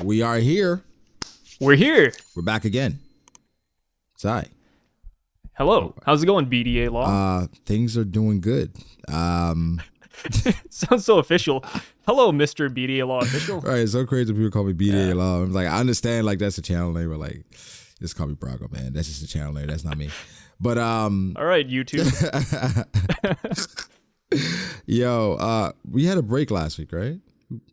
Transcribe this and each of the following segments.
We are here. We're here. We're back again. Sai. Hello. How's it going, B.D.A. Law? Things are doing good. Sounds so official. Hello, Mr. B.D.A. Law official. All right, it's so crazy when people call me B.D.A. Law. I'm like, I understand, like, that's a channel name, but, like, just call me Braco, man. That's just a channel name. That's not me. But, all right, YouTube. Yo, we had a break last week, right?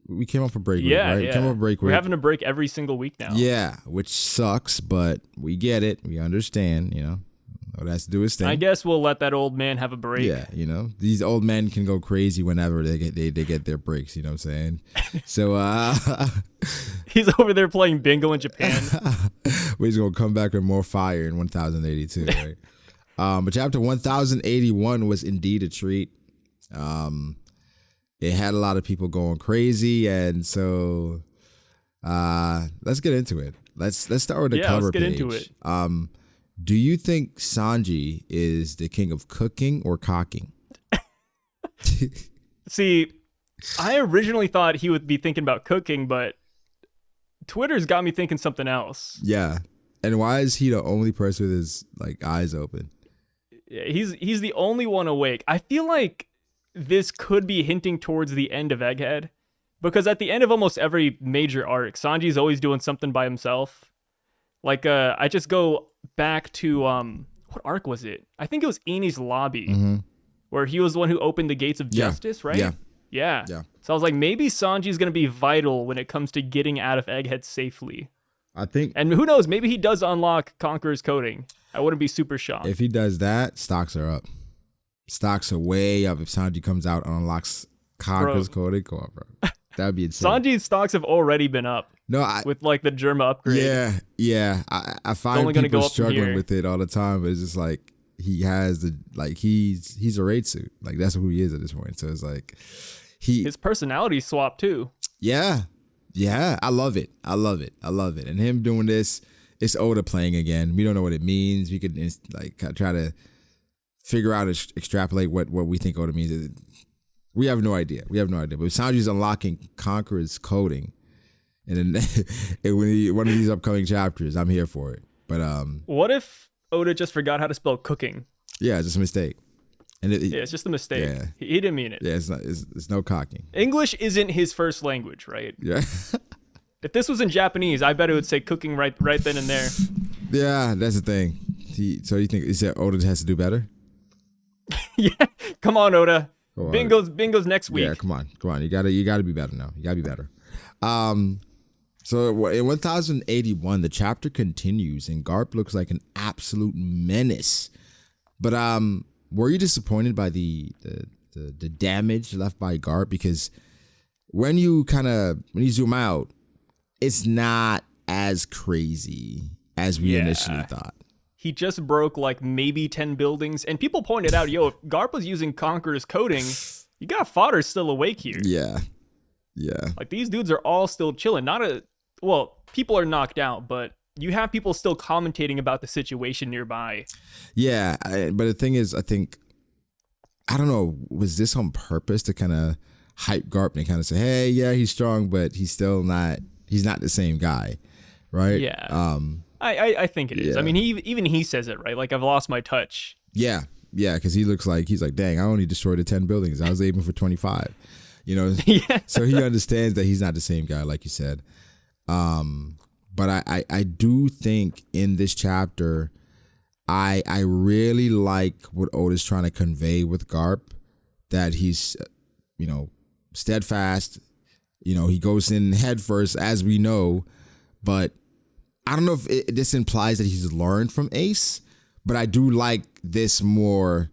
We came off a break. Yeah, right? yeah. Came off a break. We're having a break every single week now. Yeah, which sucks, but we get it. We understand, you know. All it has to do is thing. I guess we'll let that old man have a break. Yeah, you know, these old men can go crazy whenever they get their breaks. You know what I'm saying? So he's over there playing bingo in Japan. He's gonna come back with more fire in 1082, right? But chapter 1081 was indeed a treat. It had a lot of people going crazy, and so let's get into it. Let's start with the cover page. Let's get into it. Do you think Sanji is the king of cooking or cocking? See, I originally thought he would be thinking about cooking, but Twitter's got me thinking something else. Yeah. And why is he the only person with his like eyes open? Yeah, he's the only one awake. I feel like this could be hinting towards the end of Egghead, because at the end of almost every major arc, Sanji's always doing something by himself. Like, I just go back to, what arc was it? I think it was Eni's Lobby, where he was the one who opened the gates of justice, right? Yeah. So I was like, maybe Sanji's going to be vital when it comes to getting out of Egghead safely. I think. And who knows, maybe he does unlock Conqueror's coding. I wouldn't be super shocked. If he does that, stocks are up. Stocks are way up if Sanji comes out and unlocks Conqueror's coding. Go up, bro. That'd be insane. Sanji's stocks have already been up. No, with like the Germa upgrade. Yeah. I find people struggling with it all the time, but it's just like he has the he's a raid suit. Like that's who he is at this point. So it's like his personality swap too. Yeah. I love it. And him doing this, it's Oda playing again. We don't know what it means. We could like try to figure out, extrapolate what we think Oda means. We have no idea. But Sanji's unlocking Conqueror's coding. And then one of these upcoming chapters, I'm here for it. But what if Oda just forgot how to spell cooking? Yeah, it's just a mistake. And it's just a mistake. Yeah. He didn't mean it. Yeah, it's no cocking. English isn't his first language, right? Yeah. If this was in Japanese, I bet it would say cooking right then and there. Yeah, that's the thing. So you think Oda has to do better? Yeah, come on, Oda. Bingo's next week. Yeah, come on. You gotta be better now. You gotta be better. So in 1081, the chapter continues, and Garp looks like an absolute menace. But were you disappointed by the damage left by Garp? Because when you zoom out, it's not as crazy as we initially thought. He just broke like maybe 10 buildings, and people pointed out, if Garp was using Conqueror's coding, you got fodder still awake here. Yeah. Like these dudes are all still chilling. People are knocked out, but you have people still commentating about the situation nearby. Yeah, but the thing is, I don't know, was this on purpose to kind of hype Garp and kind of say, hey, yeah, he's strong, but he's not the same guy, right? Yeah. I think it is. Yeah. I mean, he says it, right? Like, I've lost my touch. Yeah, because he's like, dang, I only destroyed the 10 buildings. I was aiming for 25. You know, yeah. So he understands that he's not the same guy, like you said. But I do think in this chapter, I really like what Oda's trying to convey with Garp, that he's, steadfast. He goes in head first, as we know, but I don't know if this implies that he's learned from Ace, but I do like this more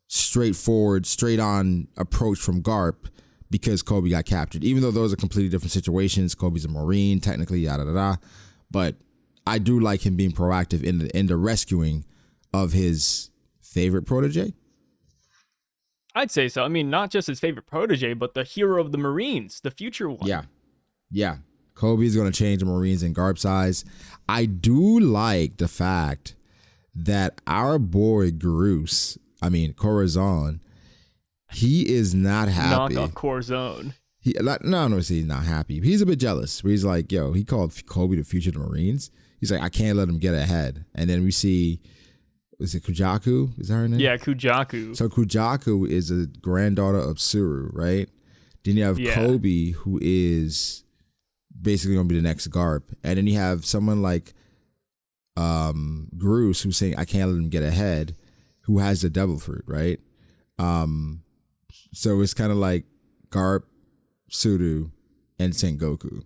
straightforward, straight on approach from Garp, because Kobe got captured. Even though those are completely different situations, Kobe's a Marine, technically, yada. But I do like him being proactive in the rescuing of his favorite protege. I'd say so. I mean, not just his favorite protege, but the hero of the Marines, the future one. Yeah. Kobe's going to change the Marines in Garp's eyes. I do like the fact that our boy Corazon, he is not happy. Knock off Corazon. No, no, he's not happy. He's a bit jealous. Where he's like, yo, he called Kobe the future of the Marines. He's like, I can't let him get ahead. And then we see, is it Kujaku? Is that her name? Yeah, Kujaku. So Kujaku is a granddaughter of Suru, right? Then you have Kobe, who is basically going to be the next GARP. And then you have someone like Groose, who's saying, I can't let him get ahead, who has the devil fruit, right? So it's kind of like GARP, Suru, and Sengoku.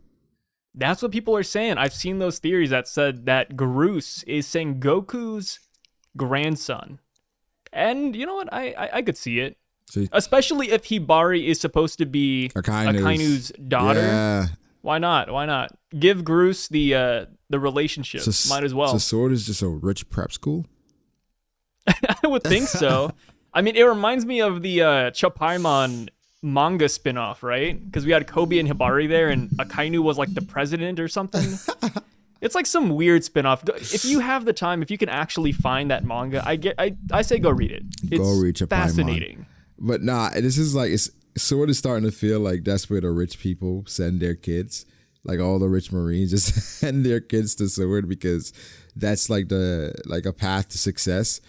That's what people are saying. I've seen those theories that said that Groose is Sengoku's grandson. And you know what? I could see it. Especially if Hibari is supposed to be Akainu's daughter. Yeah. Why not? Why not? Give Groose the relationship. Might as well. So Sword is just a rich prep school? I would think so. I mean, it reminds me of the Chapaimon manga spinoff, right? Because we had Kobe and Hibari there, and Akainu was like the president or something. It's like some weird spinoff. If you have the time, if you can actually find that manga, I say go read it. It's fascinating. But nah, this is like, it's sort of starting to feel like that's where the rich people send their kids. Like all the rich Marines just send their kids to Sword because that's like a path to success.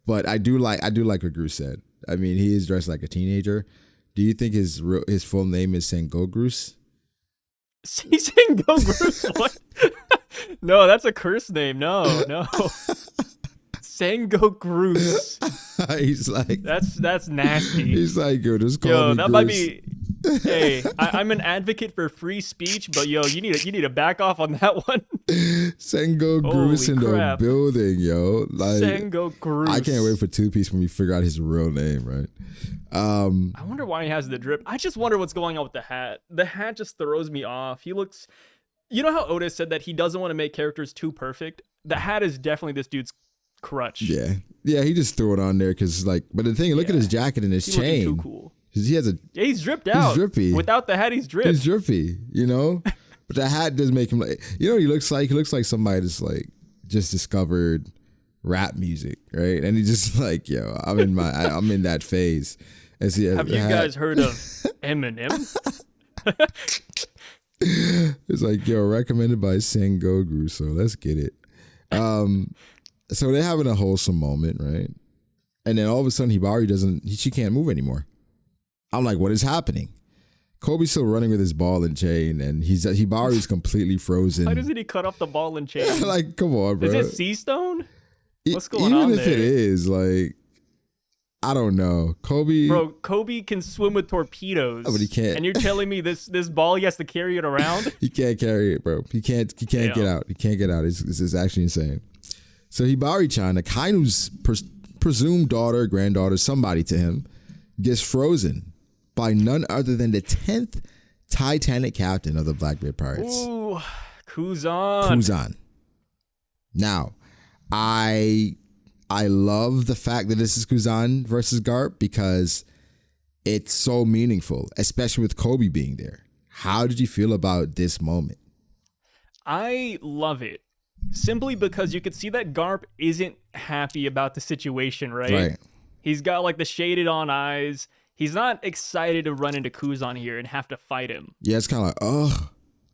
But I do like what Groose said. I mean, he is dressed like a teenager. Do you think his full name is Sengo Groose? Sengo Groose? What? No, that's a curse name. No. Sengo Groose. He's like, that's nasty. He's like, yo, just call me that Groose. Might be. Hey, I'm an advocate for free speech, but yo, you need to back off on that one. Sengo Groose in the building, yo. Like, Sengo Groose. I can't wait for 2-Piece when we figure out his real name, right? I wonder why he has the drip. I just wonder what's going on with the hat. The hat just throws me off. He looks. You know how Otis said that he doesn't want to make characters too perfect? The hat is definitely this dude's crutch. Yeah, he just threw it on there because like. But the thing, look at his jacket and his chain. Too cool. He has he's dripped out. He's drippy. Without the hat, he's dripped. He's drippy, you know? But the hat does make him like, you know what he looks like? He looks like somebody that's like just discovered rap music, right? And he's just like, yo, I'm in that phase. Have you guys heard of Eminem? It's like, yo, recommended by Sengoku, so let's get it. So they're having a wholesome moment, right? And then all of a sudden Hibari she can't move anymore. I'm like, what is happening? Kobe's still running with his ball and chain, and Hibari's completely frozen. Why doesn't he cut off the ball and chain? Like, come on, bro. Is it sea stone? What's going on there? Even if it is, like, I don't know. Kobe can swim with torpedoes. But he can't. And you're telling me this ball, he has to carry it around? He can't carry it, bro. He can't get out. He can't get out. It's actually insane. So Hibari-chan, Akainu's presumed daughter, granddaughter, somebody to him, gets frozen by none other than the 10th Titanic captain of the Blackbeard Pirates. Ooh, Kuzan. Now, I love the fact that this is Kuzan versus GARP because it's so meaningful, especially with Kobe being there. How did you feel about this moment? I love it. Simply because you could see that GARP isn't happy about the situation, right? Right. He's got like the shaded on eyes. He's not excited to run into Kuzan here and have to fight him. Yeah, it's kind of like, oh,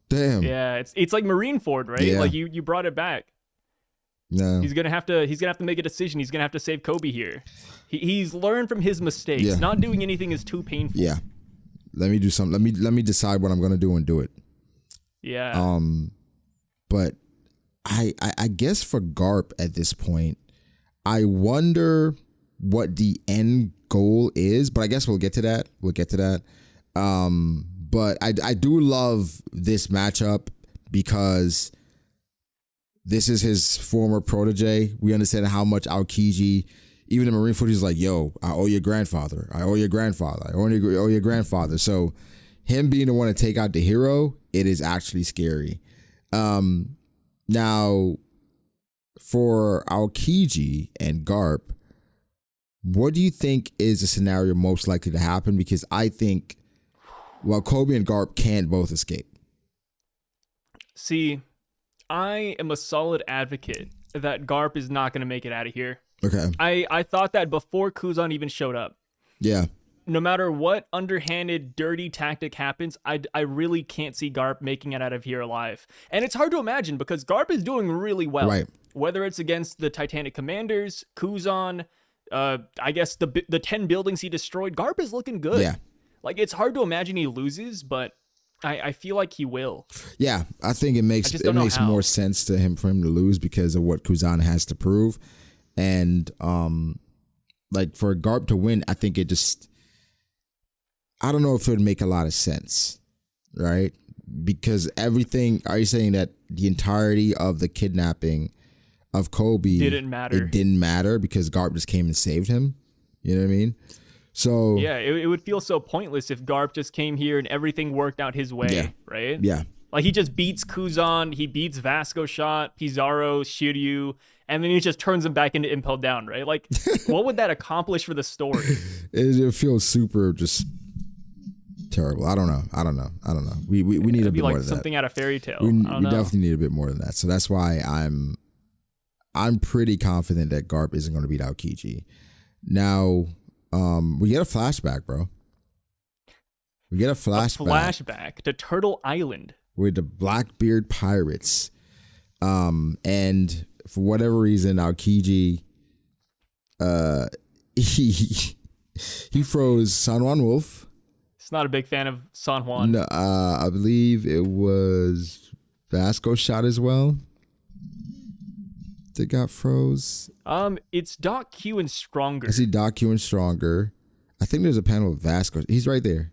damn. Yeah, it's like Marineford, right? Yeah. Like you brought it back. No. He's gonna have to make a decision. He's gonna have to save Kobe here. He's learned from his mistakes. Yeah. Not doing anything is too painful. Yeah. Let me do something. Let me decide what I'm gonna do and do it. Yeah. But I guess for GARP at this point, I wonder what the end goal is, but I guess we'll get to that. But I do love this matchup because this is his former protege. We understand how much Aokiji, even in Marineford, is like, yo, I owe your grandfather. I owe your grandfather. I owe your grandfather. So him being the one to take out the hero, it is actually scary. Now, for Aokiji and GARP, what do you think is the scenario most likely to happen? Because I think, well, Kobe and GARP can't both escape. See, I am a solid advocate that GARP is not going to make it out of here. Okay. I thought that before Kuzan even showed up. Yeah. no matter what underhanded, dirty tactic happens, I really can't see GARP making it out of here alive. And it's hard to imagine because GARP is doing really well. Right. Whether it's against the Titanic Commanders, Kuzan, I guess the 10 buildings he destroyed, GARP is looking good. Yeah. Like, it's hard to imagine he loses, but I feel like he will. Yeah, I think it makes more sense for him to lose because of what Kuzan has to prove. And like for GARP to win, I think I don't know if it would make a lot of sense, right? Because everything, are you saying that the entirety of the kidnapping of Kobe didn't matter? It didn't matter because GARP just came and saved him. You know what I mean? So yeah, it would feel so pointless if GARP just came here and everything worked out his way, right? Yeah. Like he just beats Kuzan, he beats Vasco Shot, Pizarro, Shiryu, and then he just turns him back into Impel Down, right? Like, what would that accomplish for the story? It feels super just terrible. I don't know. We need a bit more like of that. Something out of Fairy Tale. We definitely need a bit more than that. So that's why I'm pretty confident that GARP isn't going to beat Aokiji. Now, we get a flashback, bro. We get a flashback to Turtle Island with the Blackbeard Pirates. And for whatever reason, Aokiji, he froze San Juan Wolf. He's not a big fan of San Juan. No, I believe it was Vasco Shot as well that got froze. It's Doc Q and Stronger. I see Doc Q and Stronger. I think there's a panel of Vasco. He's right there.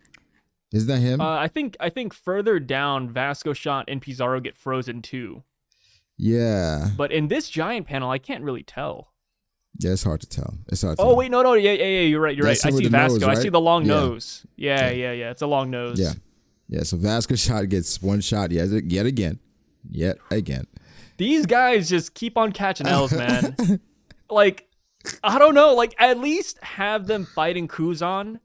Isn't that him? I think further down, Vasco Shot and Pizarro get frozen too. Yeah. But in this giant panel, I can't really tell. Yeah, it's hard to tell. Oh, wait, no. Yeah, you're right. I see Vasco. Nose, right? I see the long nose. Yeah. It's a long nose. Yeah, so Vasco Shot gets one shot yet again. These guys just keep on catching L's, man. Like, I don't know. Like, at least have them fighting Kuzan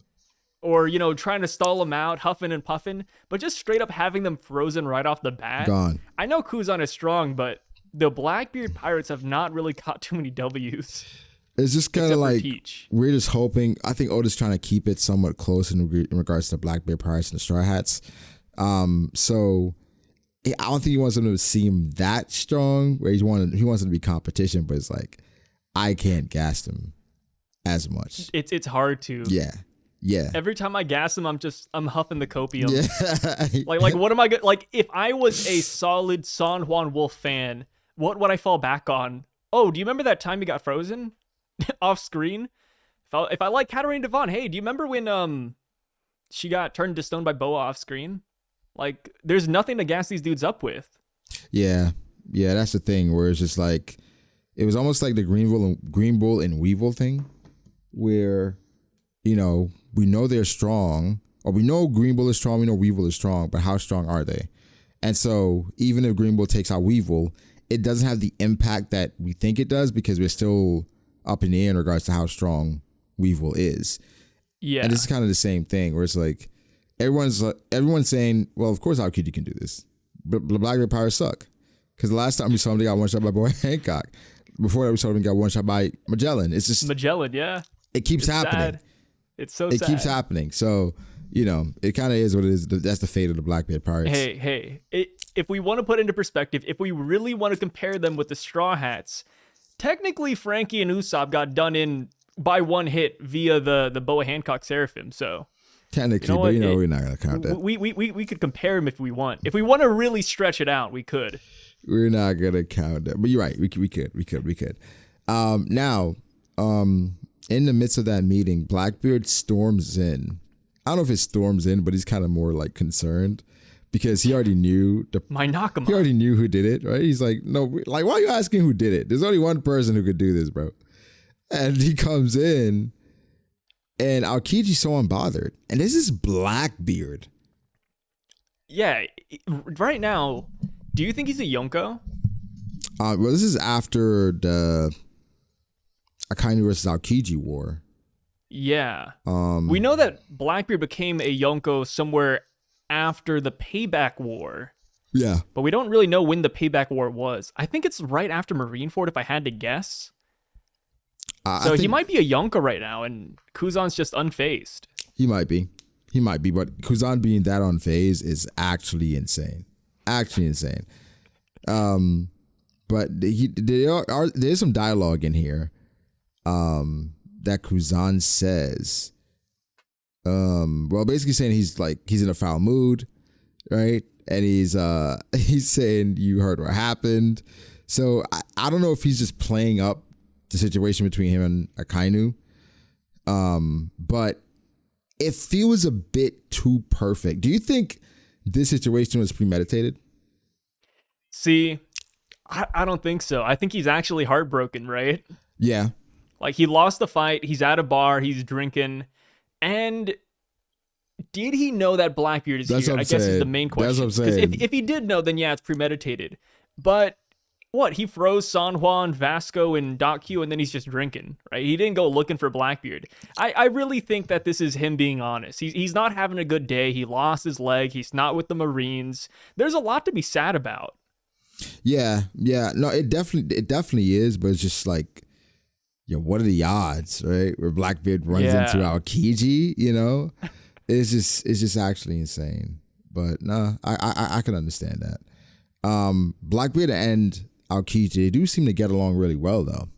or, trying to stall them out, huffing and puffing. But just straight up having them frozen right off the bat. Gone. I know Kuzan is strong, but the Blackbeard Pirates have not really caught too many W's. It's just kind of like we're just hoping. I think Oda's trying to keep it somewhat close in regards to Blackbeard Pirates and the Straw Hats. So I don't think he wants them to seem that strong. Where he wants them to be competition, but it's like I can't gas them as much. It's hard to. Yeah. Every time I gas them, I'm huffing the copium. Yeah. like what am I good? Like if I was a solid San Juan Wolf fan, what would I fall back on? Oh, do you remember that time he got frozen off screen? If I like Katarina Devon, hey, do you remember when she got turned to stone by Boa off screen? Like there's nothing to gas these dudes up with. Yeah, that's the thing where it's just like it was almost like the Green Bull and Weevil thing, where we know they're strong, or we know Green Bull is strong, we know Weevil is strong, but how strong are they? And so even if Green Bull takes out Weevil, it doesn't have the impact that we think it does because we're still up in the air in regards to how strong Weevil is. Yeah. And this is kind of the same thing where it's like everyone's saying, well, of course Aokiji can do this, but the Blackbeard Pirates suck. Because the last time we saw him, they got one shot by Boy Hancock. Before that, we saw him got one shot by Magellan. It's just Magellan, yeah. It keeps happening. Sad. It's so sad. It keeps happening. So, it kind of is what it is. That's the fate of the Blackbeard Pirates. Hey. If we want to put into perspective, if we really want to compare them with the Straw Hats, technically Frankie and Usopp got done in by one hit via the Boa Hancock Seraphim. So technically, but we're not gonna count that. We could compare them if we want. If we want to really stretch it out, we could. We're not gonna count that. But you're right. We could. Now, in the midst of that meeting, Blackbeard storms in. I don't know if it storms in, but he's kind of more like concerned because he already knew my Nakama. He already knew who did it, right? He's like, no, like, why are you asking who did it? There's only one person who could do this, bro. And he comes in, and Aokiji's so unbothered, and this is Blackbeard. Yeah, right now, do you think he's a Yonko? Well, this is after the Akainu versus Aokiji war. Yeah. We know that Blackbeard became a Yonko somewhere after the Payback War. Yeah. But we don't really know when the Payback War was. I think it's right after Marineford, if I had to guess. So he might be a Yonko right now, and Kuzan's just unfazed. He might be. But Kuzan being that on phase is actually insane. But there's some dialogue in here that Kuzan says. Well, basically saying he's in a foul mood, right? And he's saying you heard what happened. So I don't know if he's just playing up the situation between him and Akainu. But it feels a bit too perfect. Do you think this situation was premeditated? See, I don't think so. I think he's actually heartbroken, right? Yeah. Like, he lost the fight. He's at a bar. He's drinking. And did he know that Blackbeard is here? I guess is the main question. That's what I'm saying. Because if he did know, then yeah, it's premeditated. But what? He froze San Juan, Vasco, and Q, and then he's just drinking, right? He didn't go looking for Blackbeard. I really think that this is him being honest. He's not having a good day. He lost his leg. He's not with the Marines. There's a lot to be sad about. Yeah. No, it definitely is, but it's just like, what are the odds, right? Where Blackbeard runs into Aokiji, It's just actually insane. But no, I can understand that. Blackbeard and Aokiji, they do seem to get along really well though.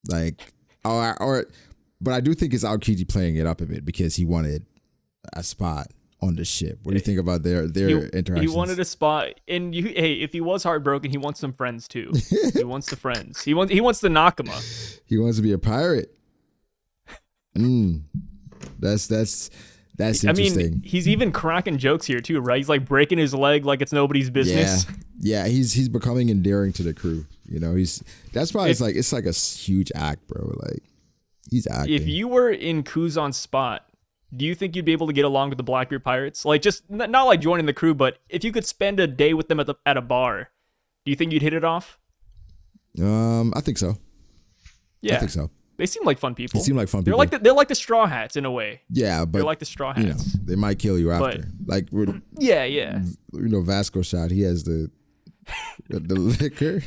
Like, but I do think it's Aokiji playing it up a bit because he wanted a spot on the ship. What do you think about their interactions? He wanted a spot, and if he was heartbroken, he wants some friends too. He wants the friends. He wants the Nakama. He wants to be a pirate. That's interesting. I mean, he's even cracking jokes here too, right? He's like breaking his leg like it's nobody's business. Yeah. He's becoming endearing to the crew. That's probably it's like a huge act, bro. Like, he's acting. If you were in Kuzan's spot, do you think you'd be able to get along with the Blackbeard pirates? Like, just not like joining the crew, but if you could spend a day with them at a bar, do you think you'd hit it off? I think so. Yeah, I think so. They seem like fun people. They're like the Straw Hats in a way. Yeah, but they're like the Straw Hats. They might kill you after. Like, yeah. Vasco shot. He has the liquor.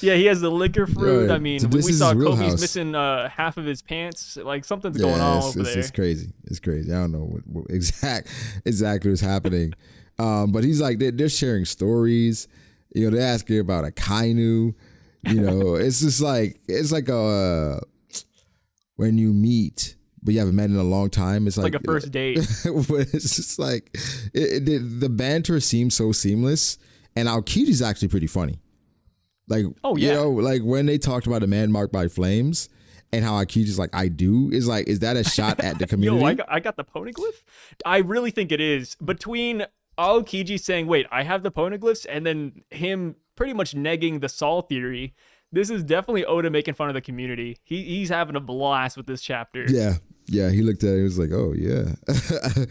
Yeah, he has the liquor fruit. Right. I mean, So we saw Kobe's wheelhouse. missing half of his pants. Like, something's going on over there. It's crazy. It's crazy. I don't know what exactly what's happening. But he's like, they're sharing stories. They're asking about Akainu. It's just like, when you meet, but you haven't met in a long time. It's like a first date. It's just like, the banter seems so seamless. And Aokiji's actually pretty funny. Like, like when they talked about a man marked by flames and how Aokiji's like, I do, is that a shot at the community? I got the poneglyph? I really think it is. Between Aokiji saying, wait, I have the poneglyphs, and then him pretty much negging the Saul theory, this is definitely Oda making fun of the community. He's having a blast with this chapter. Yeah, he looked at it, he was like, oh yeah.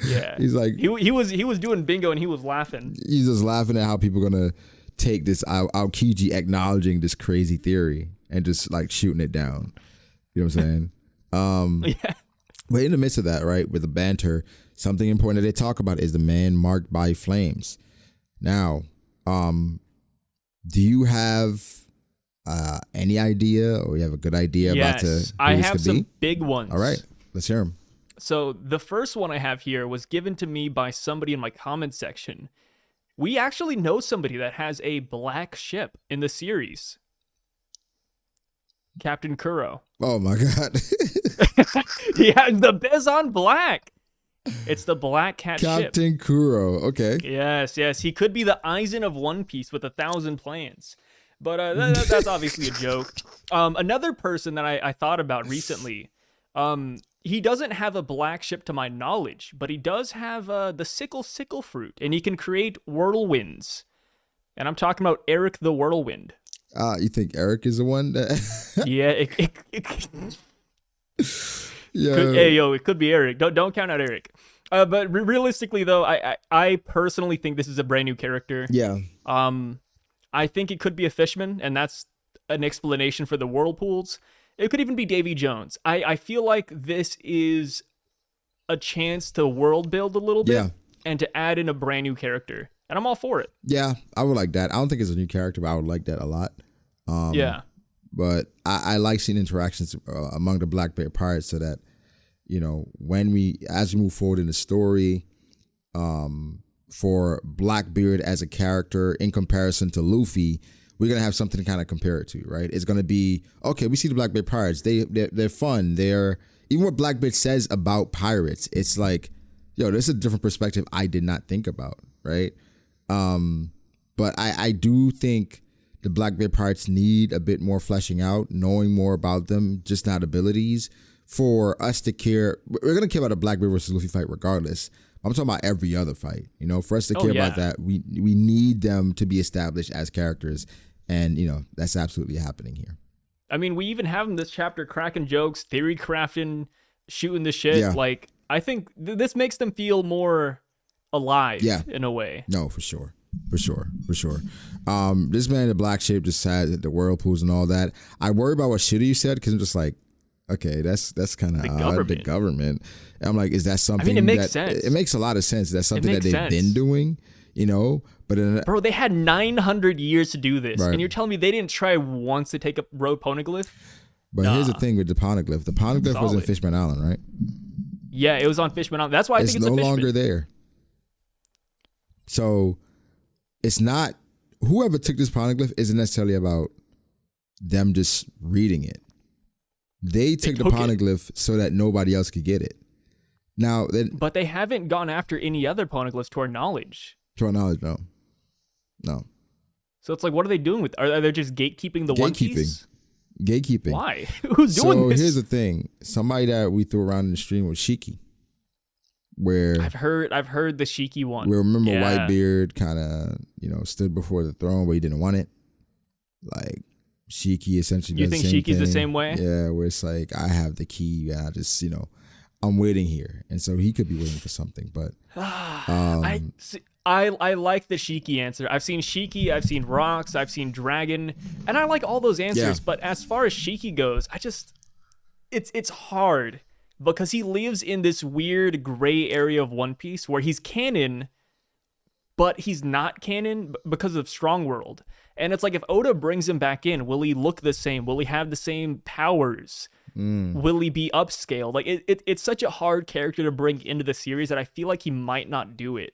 Yeah. He's like, he was doing bingo and he was laughing. He's just laughing at how people are gonna take this Aokiji acknowledging this crazy theory and just like shooting it down. You know what I'm saying? Yeah. But in the midst of that, right, with the banter, something important that they talk about is the man marked by flames. Now, do you have any idea, or you have a good idea about who I this have could some be? big ones. All right, let's hear them. So the first one I have here was given to me by somebody in my comment section. We actually know somebody that has a black ship in the series. Captain Kuro. Oh my God. He has the Bezon Black. It's the Black Cat ship. Captain Kuro. Okay. Yes. He could be the Aizen of One Piece with 1,000 plans. But that's obviously a joke. Another person that I thought about recently, he doesn't have a black ship to my knowledge, but he does have the sickle fruit, and he can create whirlwinds. And I'm talking about Eric the Whirlwind. You think Eric is the one that? Yeah. It could be Eric. Don't count out Eric. But realistically, though, I personally think this is a brand new character. Yeah. I think it could be a fishman, and that's an explanation for the whirlpools. It could even be Davy Jones. I feel like this is a chance to world build a little bit and to add in a brand new character. And I'm all for it. Yeah, I would like that. I don't think it's a new character, but I would like that a lot. Yeah. But I like seeing interactions among the Black Bear Pirates so that as we move forward in the story, for Blackbeard as a character in comparison to Luffy, we're gonna have something to kind of compare it to, right? It's gonna be okay. We see the Blackbeard pirates. They're fun. They're even what Blackbeard says about pirates. It's like, this is a different perspective I did not think about, right? But I do think the Blackbeard pirates need a bit more fleshing out, knowing more about them, just not abilities, for us to care. We're gonna care about a Blackbeard versus Luffy fight regardless. I'm talking about every other fight. For us to care about that, we need them to be established as characters, and that's absolutely happening here. I mean, we even have in this chapter cracking jokes, theory crafting, shooting the shit. Yeah. Like, I think this makes them feel more alive in a way. No, for sure. This man in the black shape just had the whirlpools and all that. I worry about what Shiryu said because I'm just like, okay, that's kind of odd. The government. And I'm like, is that something? I mean, it makes sense. It makes a lot of sense. That's something that they've been doing, But bro, they had 900 years to do this, and you're telling me they didn't try once to take up road poneglyph? But here's the thing with the poneglyph. The poneglyph was in Fishman Island, right? Yeah, it was on Fishman Island. That's why I think it's no longer there. So it's not, whoever took this poneglyph isn't necessarily about them just reading it. They took the poneglyph so that nobody else could get it. Now, but they haven't gone after any other poneglyphs to our knowledge. To our knowledge, no. So it's like, what are they doing with? Are they just gatekeeping the One Piece? Gatekeeping. Why? Who's doing this? So here's the thing: somebody that we threw around in the stream was Shiki. Where I've heard the Shiki one. We remember Whitebeard kind of stood before the throne, but he didn't want it. Like Shiki essentially. You think Shiki's the same way? Yeah, where it's like, I have the key, and I just I'm waiting here, and so he could be waiting for something. But I like the Shiki answer. I've seen Shiki, I've seen Rocks, I've seen Dragon, and I like all those answers. Yeah. But as far as Shiki goes, it's hard because he lives in this weird gray area of One Piece where he's canon, but he's not canon because of Strong World. And it's like, if Oda brings him back in, will he look the same? Will he have the same powers? Will he be upscaled? Like it's such a hard character to bring into the series that I feel like he might not do it.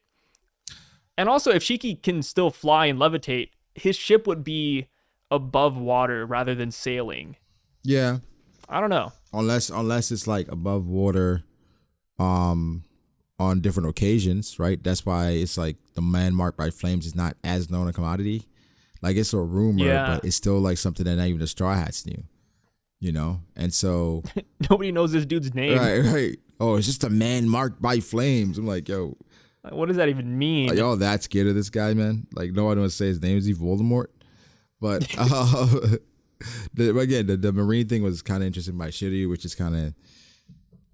And also, if Shiki can still fly and levitate, his ship would be above water rather than sailing. Yeah. I don't know. Unless it's like above water on different occasions, right? That's why it's like the man marked by flames is not as known a commodity. Like, it's a rumor, but it's still like something that not even the Straw Hats knew. And so nobody knows this dude's name. Right. Oh, it's just a man marked by flames. I'm like, yo, what does that even mean? Are y'all that scared of this guy, man? Like, no one wants to say his name. Is he Voldemort? But the marine thing was kind of interesting by Shiryu, which is kind of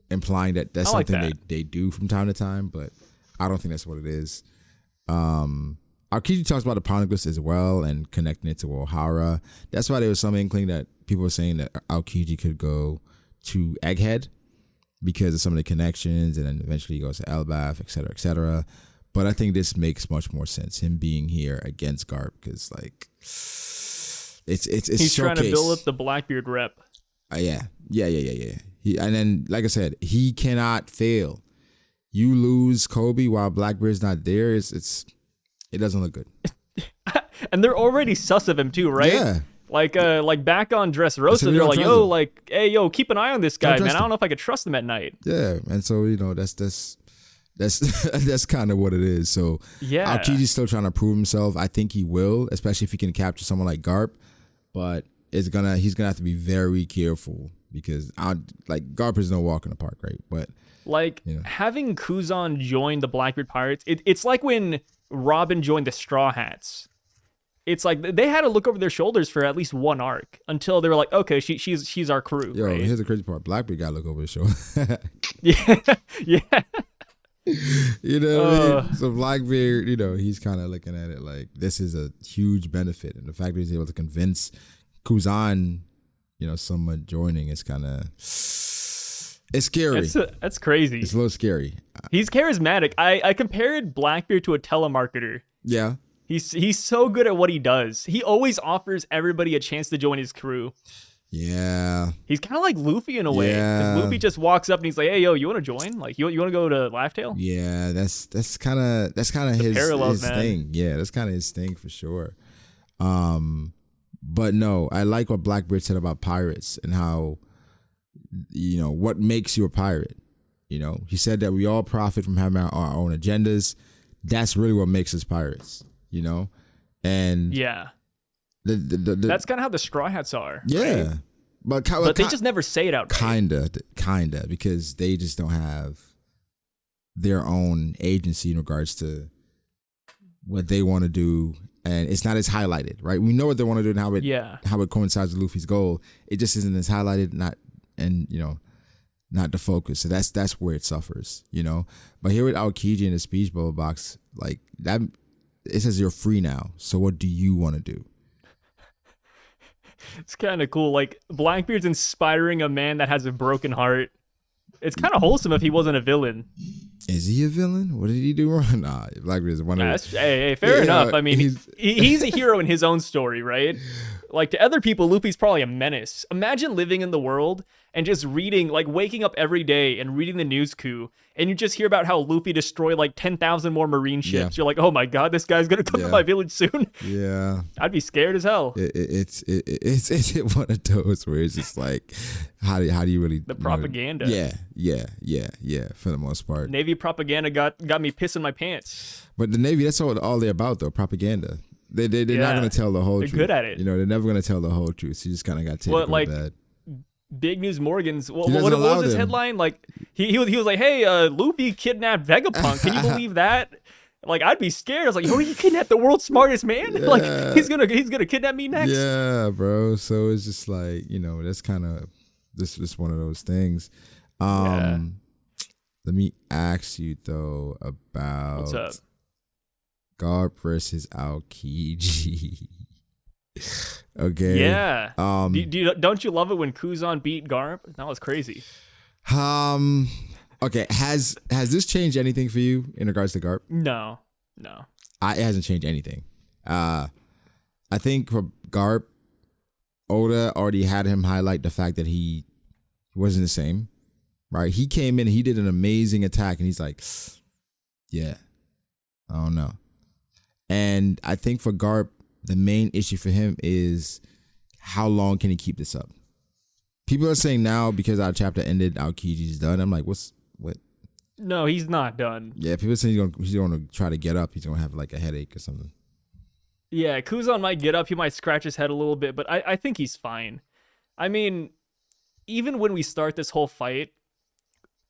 implying that that's something they do from time to time, but I don't think that's what it is. Aokiji talks about the poneglyphs as well and connecting it to Ohara. That's why there was some inkling that people were saying that Aokiji could go to Egghead because of some of the connections, and then eventually he goes to Elbaf, et cetera, et cetera. But I think this makes much more sense, him being here against Garp, because like it's he's trying to build up the Blackbeard rep. Yeah. And then, like I said, he cannot fail. You lose Kobe while Blackbeard's not there. It doesn't look good. And they're already sus of him too, right? Yeah. Like back on Dressrosa, they're like, yo, like, hey, yo, keep an eye on this guy, man. I don't know if I could trust him at night. Yeah, and so that's that's kind of what it is. So yeah, Aokiji's still trying to prove himself. I think he will, especially if he can capture someone like Garp. But he's gonna have to be very careful because Garp is no walk in the park, right? But having Kuzan join the Blackbeard Pirates, it's like when Robin joined the Straw Hats. It's like they had to look over their shoulders for at least one arc until they were like, okay, she's our crew. Yo, right? Here's the crazy part: Blackbeard got to look over his shoulder. yeah. You know what I mean? So Blackbeard, he's kind of looking at it like this is a huge benefit, and the fact that he's able to convince Kuzan, someone joining is kind of it's scary. That's crazy. It's a little scary. He's charismatic. I compared Blackbeard to a telemarketer. Yeah. He's so good at what he does. He always offers everybody a chance to join his crew. Yeah. He's kind of like Luffy in a way. Yeah. Because Luffy just walks up and he's like, "Hey, yo, you want to join? Like, you want to go to Laugh Tale?" Yeah, that's kind of parallels, his man. thing. Yeah, that's kind of his thing for sure. But no, I like what Blackbeard said about pirates and how, you know, what makes you a pirate. You know, he said that we all profit from having our own agendas. That's really what makes us pirates. You know, and Yeah. the That's kind of how the Straw Hats are. yeah, Right? but They just never say it out. kinda because they just don't have their own agency in regards to what they want to do, and it's not as highlighted, right? We know what they want to do and how it coincides with Luffy's goal. It just isn't as highlighted, not the focus. So that's where it suffers, you know. But here with Aokiji in the speech bubble box, like that, it says you're free now. So what do you want to do? It's kind of cool. Like, Blackbeard's inspiring a man that has a broken heart. It's kind of wholesome if he wasn't a villain. Is he a villain? What did he do wrong? Nah, Blackbeard is one of the... Hey, fair enough. I mean, he's a hero in his own story, right? Like, to other people, Luffy's probably a menace. Imagine living in the world and just reading, like, waking up every day and reading the news coup, and you just hear about how Luffy destroyed, like, 10,000 more marine ships. Yeah. You're like, oh my god, this guy's gonna come to my village soon. Yeah. I'd be scared as hell. It's one of those where it's just like, how do you really... The propaganda. Yeah, for the most part. Navy propaganda got me pissing my pants. But the Navy, that's all they're about, though, propaganda. They're not going to tell the whole truth. They're good at it. You know, they're never going to tell the whole truth. So you just kind of got to take it with that. Big News Morgan's, what doesn't was allow his them. headline? Like, he was like, hey, Luffy kidnapped Vegapunk. Can you believe that? Like, I'd be scared. I was like, oh, you kidnapped the world's smartest man? Yeah. Like, he's gonna kidnap me next? Yeah, bro. So it's just like, you know, that's kind of this one of those things. Yeah. Let me ask you though about What's up? GARP versus Aokiji. Okay. Yeah. Don't you love it when Kuzan beat Garp? That was crazy. Okay. Has this changed anything for you in regards to GARP? No. It hasn't changed anything. I think for GARP, Oda already had him highlight the fact that he wasn't the same, right? He came in, he did an amazing attack, and he's like, yeah, I don't know. And I think for GARP, the main issue for him is how long can he keep this up? People are saying now because our chapter ended, Aokiji's done. I'm like, what? No, he's not done. Yeah, people are saying he's going to try to get up. He's going to have like a headache or something. Yeah, Kuzan might get up. He might scratch his head a little bit, but I think he's fine. I mean, even when we start this whole fight,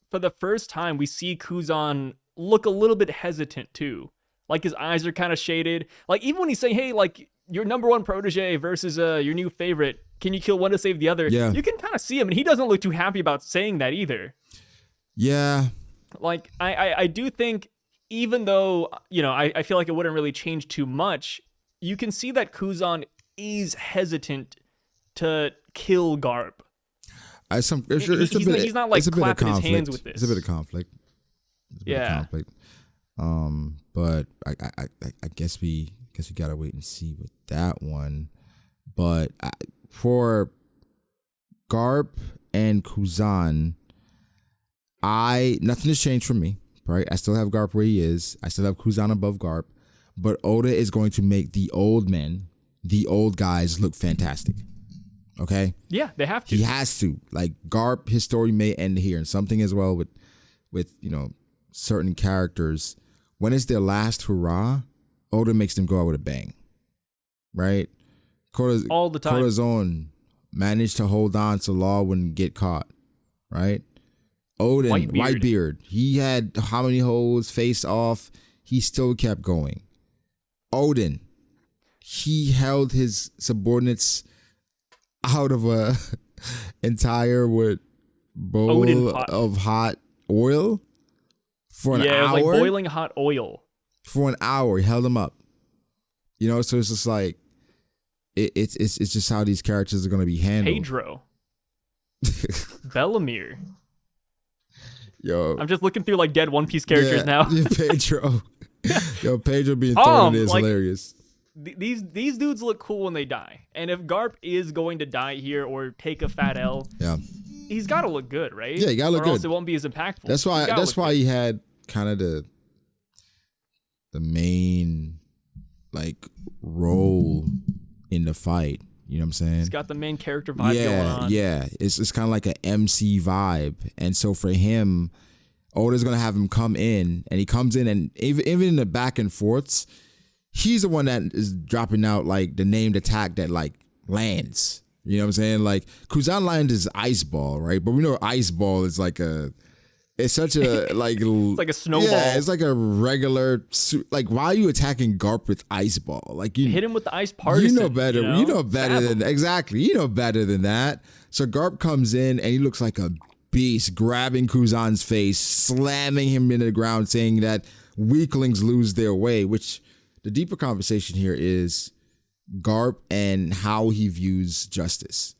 for the first time, we see Kuzan look a little bit hesitant too. Like, his eyes are kind of shaded. Like, even when he's saying, hey, like, your number one protege versus your new favorite, can you kill one to save the other? Yeah. You can kind of see him, and he doesn't look too happy about saying that either. Yeah. Like, I do think, even though, you know, I feel like it wouldn't really change too much, you can see that Kuzan is hesitant to kill Garp. He's not like clapping his hands with this. It's a bit of conflict. But I guess we gotta wait and see with that one. But for Garp and Kuzan, nothing has changed for me. Right, I still have Garp where he is. I still have Kuzan above Garp. But Oda is going to make the old men, the old guys, look fantastic. Okay? Yeah, they have to. He has to. Like, Garp, his story may end here. And something as well with you know, certain characters. When it's their last hurrah, Oda makes them go out with a bang. Right? All the time. Corazon managed to hold on so Law wouldn't get caught. Right? Odin, Whitebeard. He had how many holes faced off? He still kept going. Odin, he held his subordinates out of a entire bowl of hot oil for an hour. Yeah, it was like boiling hot oil. For an hour, he held them up. You know, so it's just like it's just how these characters are going to be handled. Pedro, Bellamere. Yo, I'm just looking through like dead One Piece characters now. Pedro. Yo, Pedro being thrown in is hilarious. these dudes look cool when they die. And if Garp is going to die here or take a fat L, Yeah. he's got to look good, right? Yeah, he gotta look or good. else it won't be as impactful. That's why he had kind of the main like role in the fight. You know what I'm saying? He's got the main character vibe going on. Yeah. It's kind of like an MC vibe. And so for him, Oda's gonna have him come in, and he comes in, and even in the back and forths, he's the one that is dropping out like the named attack that like lands. You know what I'm saying? Like Kuzan landed his ice ball, right? But we know ice ball is like it's such a like it's like a snowball. Yeah, it's like a regular like why are you attacking Garp with ice ball? Like you hit him with the ice partisan. You know better. You know better than exactly. You know better than that. So Garp comes in and he looks like a beast, grabbing Kuzan's face, slamming him into the ground, saying that weaklings lose their way. Which the deeper conversation here is Garp and how he views justice.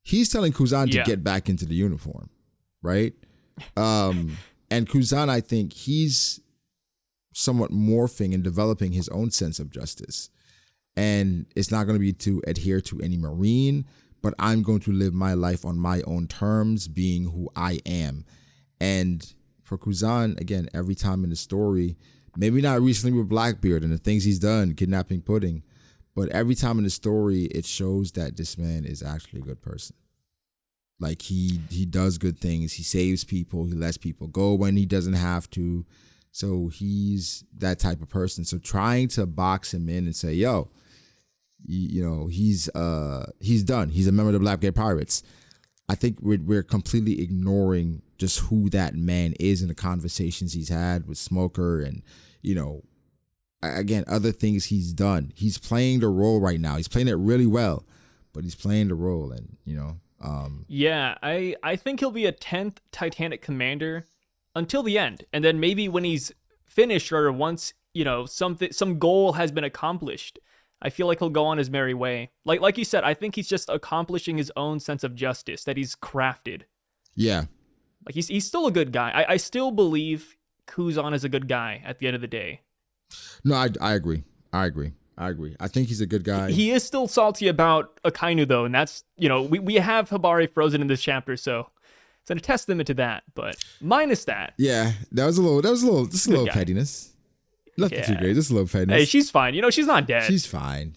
He's telling Kuzan to get back into the uniform, right? And Kuzan, I think he's somewhat morphing and developing his own sense of justice. And it's not going to be to adhere to any Marine, but I'm going to live my life on my own terms, being who I am. And for Kuzan, again, every time in the story, maybe not recently with Blackbeard and the things he's done, kidnapping Pudding, but every time in the story, it shows that this man is actually a good person. Like he does good things. He saves people. He lets people go when he doesn't have to. So he's that type of person. So trying to box him in and say, yo, you know, he's done. He's a member of the Blackbeard Pirates. I think we're completely ignoring just who that man is in the conversations he's had with Smoker and, you know, again, other things he's done. He's playing the role right now. He's playing it really well, but he's playing the role, and you know. Yeah, I think he'll be a 10th Titanic commander until the end, and then maybe when he's finished or once you know some goal has been accomplished, I feel like he'll go on his merry way. Like you said, I think he's just accomplishing his own sense of justice that he's crafted. Yeah, like he's still a good guy. I still believe Kuzan is a good guy at the end of the day. No, I agree. I think he's a good guy. He is still salty about Akainu though, and that's, you know, we have Hibari frozen in this chapter, so it's a testament to that. But minus that, yeah, that was a little pettiness. Nothing too great, just a little pettiness. Hey, she's fine. You know, she's not dead. She's fine.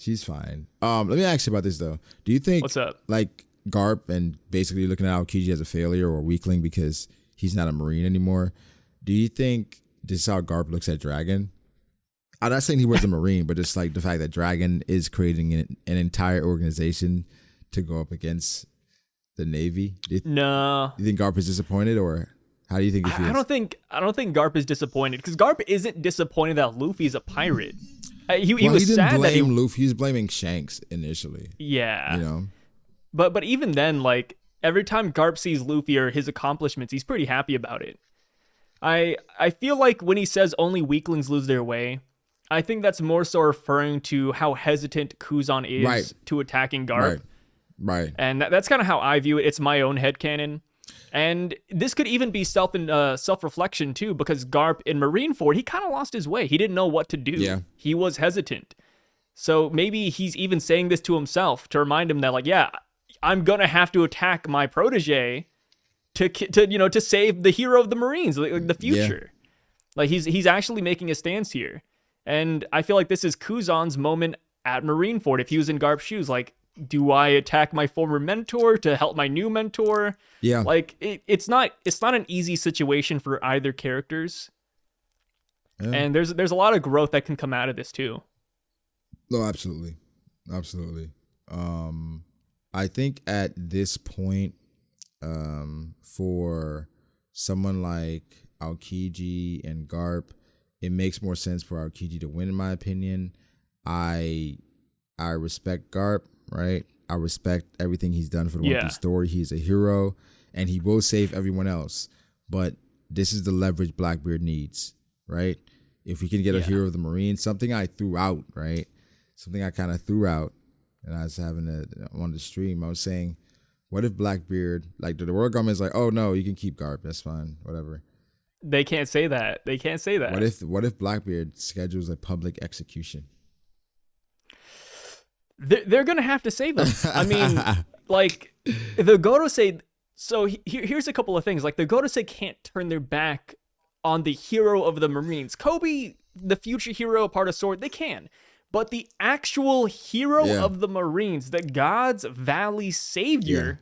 Let me ask you about this though. Do you think what's up? Like Garp and basically looking at Aokiji as a failure or a weakling because he's not a Marine anymore? Do you think this is how Garp looks at Dragon? I'm not saying he was a Marine, but just like the fact that Dragon is creating an entire organization to go up against the Navy. No. You think Garp is disappointed, or how do you think he feels? I don't think Garp is disappointed, because Garp isn't disappointed that Luffy's a pirate. He was sad that Luffy. He was blaming Shanks initially. Yeah. You know. But even then, like every time Garp sees Luffy or his accomplishments, he's pretty happy about it. I feel like when he says only weaklings lose their way, I think that's more so referring to how hesitant Kuzan is to attacking Garp. Right. And that's kind of how I view it. It's my own headcanon. And this could even be self-reflection too, because Garp in Marineford, he kind of lost his way. He didn't know what to do. Yeah. He was hesitant. So maybe he's even saying this to himself to remind him that, like, yeah, I'm going to have to attack my protege to save the hero of the Marines, like the future. Yeah. Like he's actually making a stance here. And I feel like this is Kuzan's moment at Marineford. If he was in Garp's shoes, like, do I attack my former mentor to help my new mentor? Yeah. Like it's not an easy situation for either characters. Yeah. And there's a lot of growth that can come out of this too. No, absolutely. I think at this point, for someone like Aokiji and Garp, it makes more sense for Aokiji to win, in my opinion. I respect Garp, right? I respect everything he's done for the One Piece story. He's a hero, and he will save everyone else. But this is the leverage Blackbeard needs, right? If we can get a hero of the Marines, something I threw out, right? Something I kind of threw out, and I was having on the stream. I was saying, what if Blackbeard, like the world government is like, oh no, you can keep Garp, that's fine, whatever. They can't say that. What if Blackbeard schedules a public execution? they're gonna have to save him. I mean, like the Gorosei. So here's a couple of things. Like the Gorosei can't turn their back on the hero of the Marines. Kobe, the future hero, part of Sword, they can. But the actual hero of the Marines, the God's Valley savior,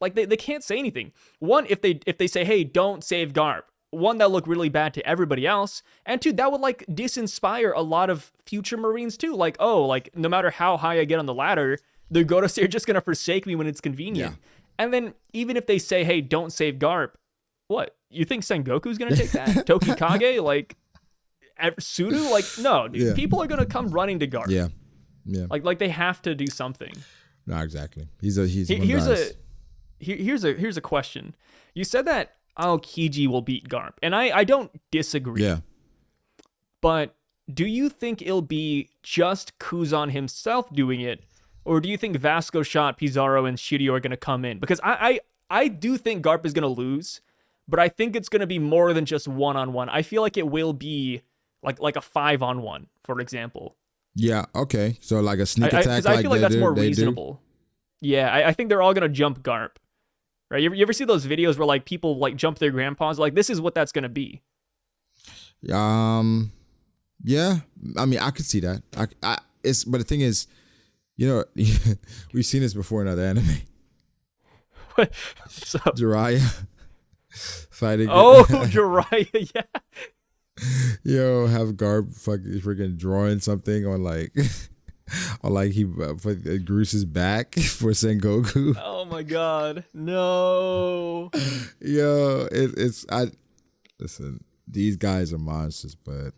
like they can't say anything. One, if they say, hey, don't save Garp, one, that'll look really bad to everybody else. And two, that would like disinspire a lot of future Marines too. Like, oh, like no matter how high I get on the ladder, the Gorosei are just going to forsake me when it's convenient. Yeah. And then even if they say, hey, don't save Garp, what? You think Sengoku's going to take that? Tokikage? Like, Sudo? Like, no, dude, people are going to come running to Garp. Yeah. Like they have to do something. No, exactly. Here's a question. You said that Aokiji will beat Garp, and I don't disagree. Yeah. But do you think it'll be just Kuzan himself doing it, or do you think Vasco Shot, Pizarro, and Shiryu are going to come in? Because I do think Garp is going to lose, but I think it's going to be more than just one-on-one. I feel like it will be like a 5-on-1, for example. Yeah, okay. So like a sneak attack. Because I feel like that's more reasonable. Yeah, I think they're all going to jump Garp. Right? You ever see those videos where like people like jump their grandpas? Like this is what that's going to be. Yeah. I mean, I could see that. But the thing is, you know, we've seen this before in other anime. What's up? Jiraiya fighting. Oh, Jiraiya, yeah. Yo, have Garp fucking freaking drawing something on like, or like he Gruce's back for Sengoku. Oh my god, no. Yo, listen. These guys are monsters, but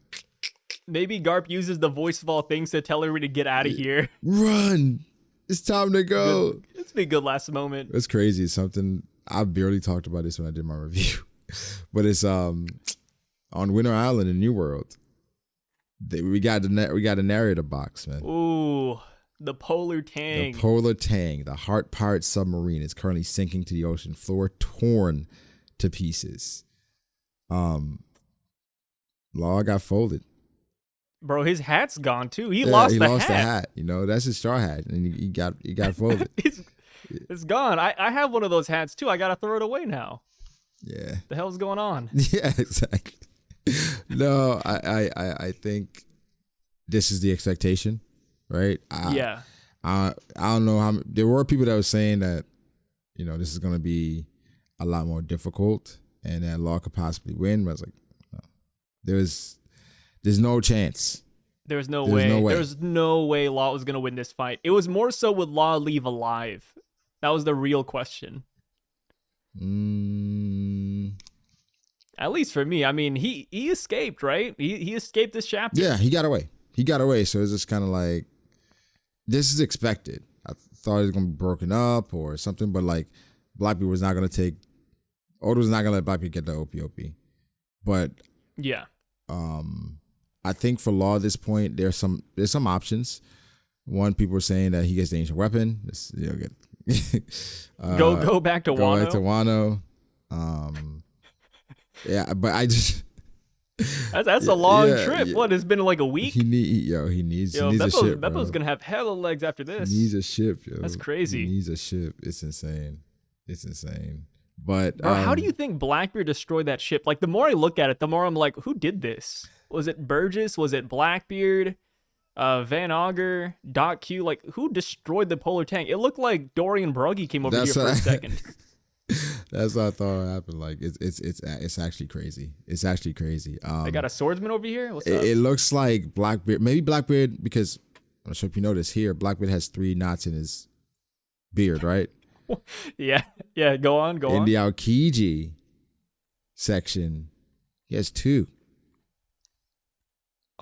maybe Garp uses the voice of all things to tell everybody to get out of here. Run! It's time to go. It's been a good last moment. It's crazy. It's something I barely talked about this when I did my review, but it's on Winter Island in New World. We got a narrator box, man. Ooh, the Polar Tang. The Polar Tang, the Heart Pirate submarine, is currently sinking to the ocean floor, torn to pieces. Law got folded. Bro, his hat's gone too. He lost the hat. You know, that's his straw hat, and he got folded. It's gone. I have one of those hats too. I gotta throw it away now. Yeah. The hell's going on? Yeah, exactly. No, I think this is the expectation, right? Yeah. I don't know how there were people that were saying that, you know, this is gonna be a lot more difficult and that Law could possibly win. But I was like, no. There's no chance. There's no way. There's no way Law was gonna win this fight. It was more so, would Law leave alive? That was the real question. At least for me. I mean, he escaped, right? He escaped this chapter. Yeah, he got away. So it's just kind of like, this is expected. I thought it was gonna be broken up or something, but like Black people was not gonna take. Oda was not gonna let Black people get the OPOP. But yeah. I think for Law at this point, there's some options. One, people are saying that he gets the ancient weapon. Go back to Wano. Go back to Wano. Yeah, but I just that's a long trip. Yeah. What, it's been like a week? He needs a ship. Beppo's gonna have hella legs after this. He needs a ship, yo. That's crazy. He needs a ship. It's insane. But bro, how do you think Blackbeard destroyed that ship? Like, the more I look at it, the more I'm like, who did this? Was it Burgess? Was it Blackbeard? Van Auger? Doc Q? Like, who destroyed the Polar Tank? It looked like Dorian Brugge came over here for a second. That's what I thought happened. Like, it's actually crazy. It's actually crazy. They got a swordsman over here? What's up? It looks like Blackbeard. Maybe Blackbeard, because I'm not sure if you noticed here, Blackbeard has 3 knots in his beard, right? Yeah. Go on. In the Aokiji section, he has 2.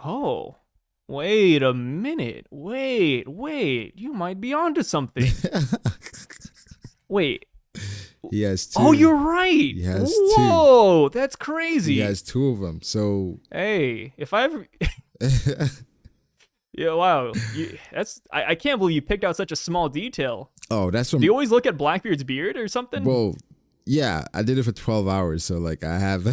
Oh, wait a minute. Wait. You might be onto something. Wait. He has 2. Oh, you're right. He has 2. Whoa, that's crazy. He has 2 of them. So hey, if I ever yeah, wow. I can't believe you picked out such a small detail. Oh, that's from. Do you always look at Blackbeard's beard or something? Well, yeah, I did it for 12 hours, so like I have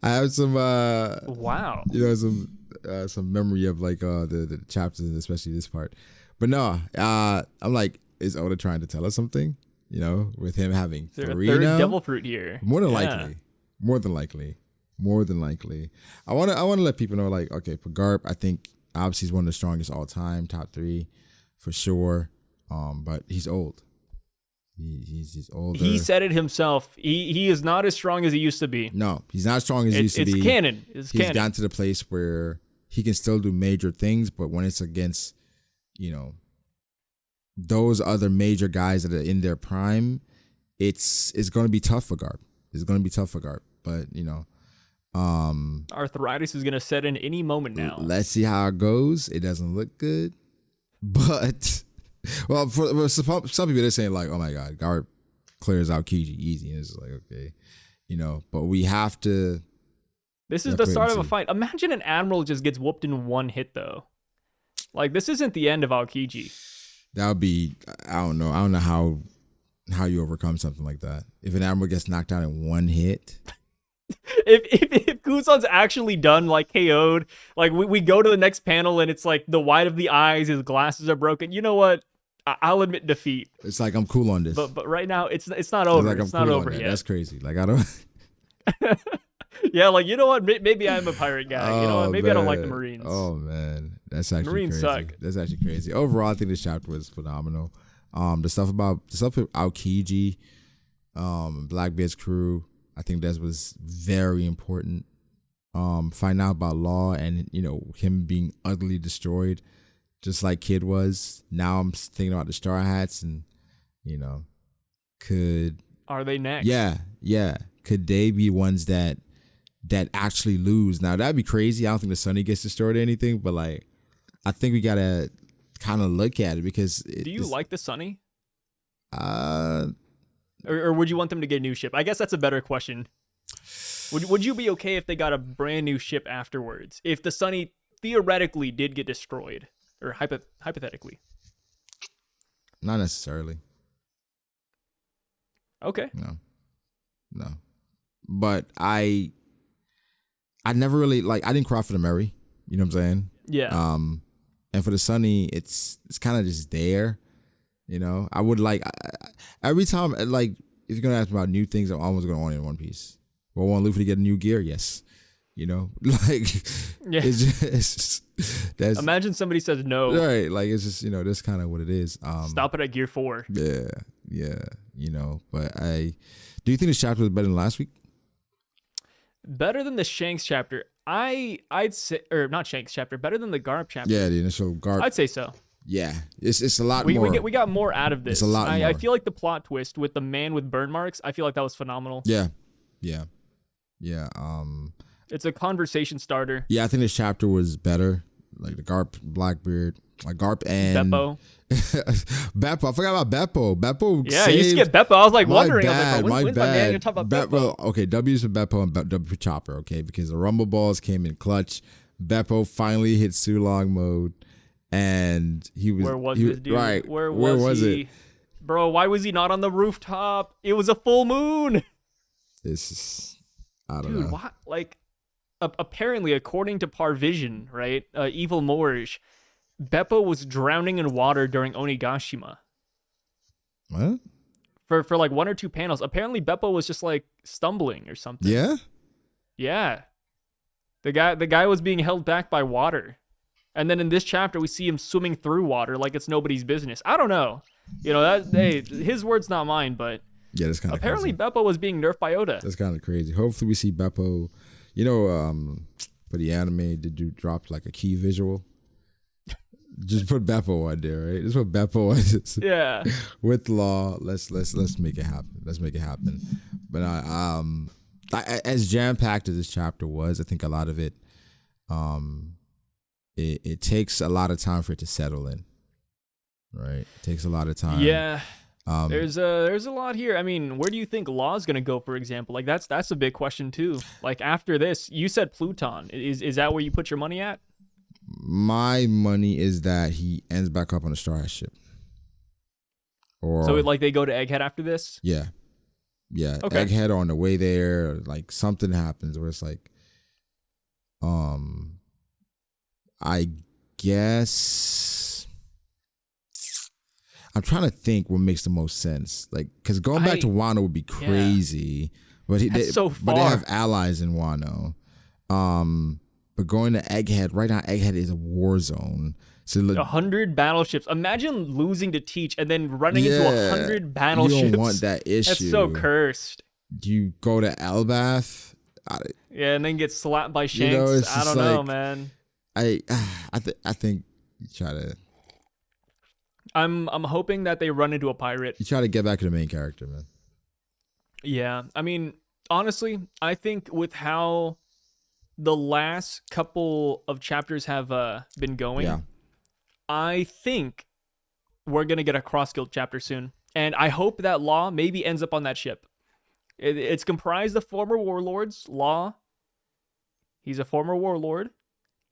I have some wow. You know, some some memory of like the chapters, especially this part. But no, I'm like, is Oda trying to tell us something? You know, with him having Is there three a third now? devil fruit here? More than Yeah. likely. More than likely. More than likely. I wanna let people know, like, okay, for Garp, I think obviously he's one of the strongest all time, top 3 for sure. But he's old. He's older. He said it himself. He is not as strong as he used to be. No, he's not as strong as he used to be. It's canon. It's he's canon. gotten to the place where he can still do major things, but when it's against, you know, those other major guys that are in their prime, it's going to be tough for Garp. It's going to be tough for Garp. But, you know, arthritis is going to set in any moment now. Let's see how it goes. It doesn't look good. But, well, for some people, they're saying, like, oh, my God, Garp clears out Kiji easy. And it's like, okay, you know, but we have to. This is the start of a fight. Imagine an admiral just gets whooped in one hit, though. Like, this isn't the end of Aokiji. That would be, I don't know how you overcome something like that. If an admiral gets knocked out in one hit. If Kuzan's actually done, like, KO'd, like, we go to the next panel and it's like the white of the eyes, his glasses are broken. You know what? I'll admit defeat. It's like, I'm cool on this. But right now, it's not over. Like, it's not over yet. That's crazy. Like, I don't. Yeah, like, you know what? Maybe I'm a pirate guy. You know what? Maybe I don't like the Marines. Oh, man. That's actually Marines crazy. suck. That's actually crazy. Overall, I think this chapter was phenomenal. The stuff with Aokiji, Blackbeard's crew, I think that was very important. Find out about Law and, you know, him being utterly destroyed, just like Kid was. Now I'm thinking about the Straw Hats and, you know, Are they next? Yeah. Could they be ones that actually lose? Now, that'd be crazy. I don't think the Sunny gets destroyed or anything, but, like, I think we got to kind of look at it because... Do you like the Sunny? Uh... Or would you want them to get a new ship? I guess that's a better question. Would you be okay if they got a brand new ship afterwards? If the Sunny theoretically did get destroyed? Or hypothetically? Not necessarily. Okay. No. But I never really, like, I didn't cry for the Mary. You know what I'm saying? Yeah. And for the Sunny, it's kind of just there. You know, I would like every time, like, if you're gonna ask me about new things, I'm always gonna want it in One Piece. Well, I want Luffy to get a new gear, yes. You know, like, yeah. It's just that's. Imagine somebody says no. Right, like, it's just, you know, that's kind of what it is. Stop it at Gear 4. Yeah, you know, but do you think this chapter was better than last week? Better than the Shanks chapter. I'd say, or not Shanks chapter, better than the Garp chapter. Yeah, the initial Garp. I'd say so. Yeah, it's a lot more. We got more out of this. It's a lot more. I feel like the plot twist with the man with burn marks, I feel like that was phenomenal. Yeah. It's a conversation starter. Yeah, I think this chapter was better. Like the Garp, Blackbeard, like Garp and Beppo. Beppo. I forgot about Beppo. Beppo. Yeah, you skipped Beppo. I was like wondering. Bad, I was like, when's my man gonna talk about Beppo? Well, okay, W's for Beppo and W for Chopper. Okay, because the Rumble Balls came in clutch. Beppo finally hit Sulong mode. And he was. Where was this dude? Right. Where was he? It? Bro, why was he not on the rooftop? It was a full moon. This is. I don't know. Dude, what? Like, apparently, according to Parvision, right? Evil Moorish, Beppo was drowning in water during Onigashima. What? For like 1 or 2 panels. Apparently, Beppo was just like stumbling or something. Yeah. Yeah. The guy was being held back by water. And then in this chapter, we see him swimming through water like it's nobody's business. I don't know. You know, his words, not mine, but yeah, that's kind of apparently crazy. Beppo was being nerfed by Oda. That's kind of crazy. Hopefully we see Beppo, you know, for the anime, did you drop like a key visual? Just put Beppo on there, right? Just put Beppo on. Yeah. With Law, let's make it happen. Let's make it happen. But as jam-packed as this chapter was, I think a lot of it, it takes a lot of time for it to settle in, right? It takes a lot of time. Yeah. There's a lot here. I mean, where do you think Law's gonna go, for example? Like that's a big question too. Like after this, you said Pluton. Is that where you put your money at? My money is that he ends back up on a Straw Hat ship. Or so like they go to Egghead after this? Yeah. Okay. Egghead on the way there, like something happens where it's like, I guess I'm trying to think what makes the most sense. Like, because going back to Wano would be crazy, but but they have allies in Wano. But going to Egghead right now, Egghead is a war zone. So 100 battleships. Imagine losing to Teach and then running into 100 battleships. You don't want that issue. That's so cursed. You go to Elbath. And then get slapped by Shanks. I don't know, man. I think you try to. I'm hoping that they run into a pirate. You try to get back to the main character, man. Yeah, I mean, honestly, I think with how the last couple of chapters have been going, I think we're gonna get a cross guild chapter soon, and I hope that Law maybe ends up on that ship. It's comprised of former warlords. Law, he's a former warlord.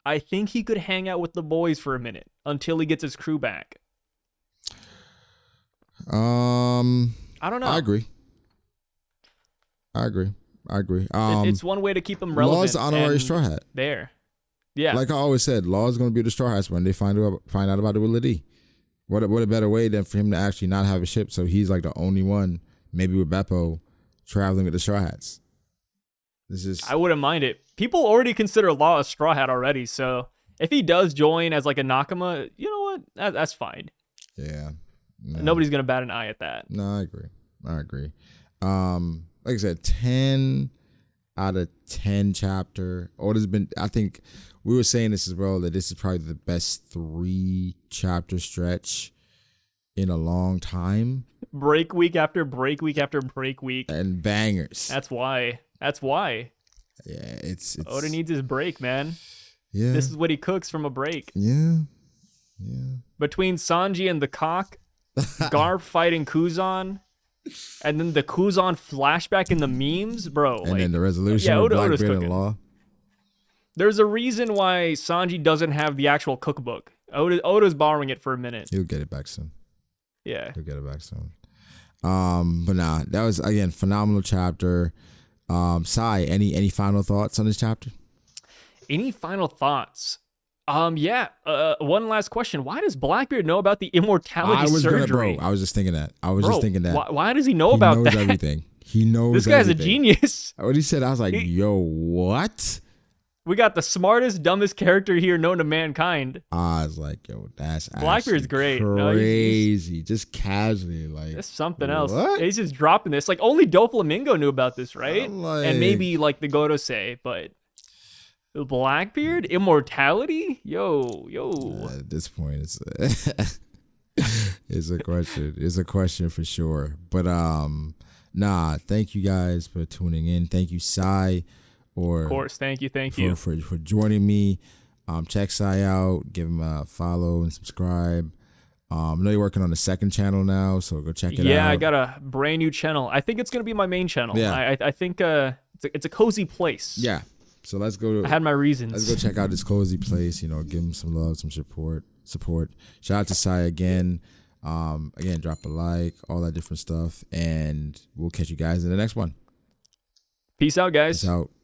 I think he could hang out with the boys for a minute until he gets his crew back. I don't know. I agree. It's one way to keep him relevant. Law's honorary Straw Hat. There. Yeah. Like I always said, Law is going to be the Straw Hats when they find out about it with Lady. What a better way than for him to actually not have a ship, so he's like the only one, maybe with Beppo, traveling with the Straw Hats. I wouldn't mind it. People already consider Law a Straw Hat already, so if he does join as like a Nakama, you know what? That's fine. Yeah. No. Nobody's gonna bat an eye at that. No, I agree. Like I said, 10 out of 10 chapter. Oda's been. I think we were saying this as well, that this is probably the best 3 chapter stretch in a long time. Break week after break week after break week. And bangers. That's why. Yeah, it's Oda needs his break, man. Yeah. This is what he cooks from a break. Yeah. Between Sanji and the cock, Garp fighting Kuzan, and then the Kuzan flashback in the memes, bro. And then the resolution of Blackbeard and Law. There's a reason why Sanji doesn't have the actual cookbook. Oda's borrowing it for a minute. He'll get it back soon. Yeah. He'll get it back soon. But nah, that was, again, phenomenal chapter. Sai, any final thoughts on this chapter? Any final thoughts? One last question. Why does Blackbeard know about the immortality surgery? I was just thinking that. Why does he know about that? He knows everything. He knows this guy's everything. A genius. What he said, I was like, yo, what? We got the smartest, dumbest character here known to mankind. I was like, yo, that's Blackbeard's great. Crazy. No, just casually, like. That's something else. He's just dropping this. Like, only Doflamingo knew about this, right? And maybe, like, the Godosei, but Blackbeard? Immortality? Yo. At this point, it's a question. It's a question for sure. But, thank you guys for tuning in. Thank you, Sai. Of course, thank you for joining me. Check Sai out, give him a follow and subscribe. I know you're working on the second channel now, so go check it out. Yeah, I got a brand new channel. I think it's gonna be my main channel. Yeah. I think it's a cozy place. Yeah. So let's go. I had my reasons. Let's go check out this cozy place. Give him some love, some support. Shout out to Sai again. Again, drop a like, all that different stuff, and we'll catch you guys in the next one. Peace out, guys. Peace out.